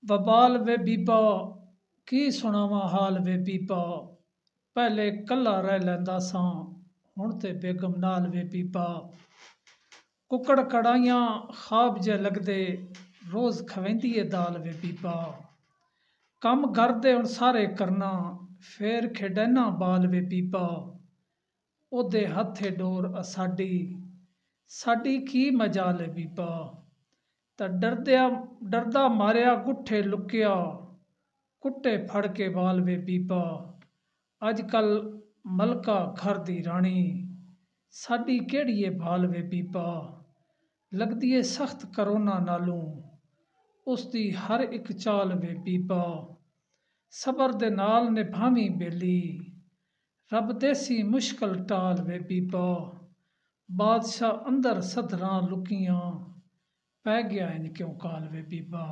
बबाल वे बीबा की सुनावा हाल वे बीबा पहले कला रह लैंदा सां हुण ते बेगम नाल वे बीबा कुकड़ कड़ाइयां खाब जे लगदे रोज़ खवेंदी ए दाल वे बीबा कम घर दे हुण सारे करना फेर खेडैना बाल वे बीबा ओदे हत्थे डोर असाडी साडी की मजाल वे बीबा ਤਾਂ ਡਰਦਾ ਮਾਰਿਆ ਗੁੱਠੇ ਲੁਕਿਆ ਕੁੱਟੇ ਫੜ ਕੇ ਵਾਲ ਵੇ ਬੀਬਾ ਅੱਜ ਕੱਲ ਮਲਕਾ ਘਰ ਦੀ ਰਾਣੀ ਸਾਡੀ ਕਿਹੜੀ ਏ ਭਾਲ ਵੇ ਬੀਬਾ ਲੱਗਦੀ ਏ ਸਖਤ ਕਰੋਨਾ ਨਾਲੋਂ ਉਸ ਦੀ ਹਰ ਇੱਕ ਚਾਲ ਵੇ ਬੀਬਾ ਸਬਰ ਦੇ ਨਾਲ ਨਿਭਾਵੀਂ ਬੇਲੀ ਰੱਬ ਦੇਸੀ ਮੁਸ਼ਕਲ ਟਾਲ ਵੇ ਬੀਬਾ ਬਾਦਸ਼ਾਹ ਅੰਦਰ ਸਧਰਾਂ ਲੁਕੀਆਂ ਪੈ ਗਿਆ ਇੰਜ ਕਿਉਂ ਕਾਲ ਵੇ ਬੀਬਾ।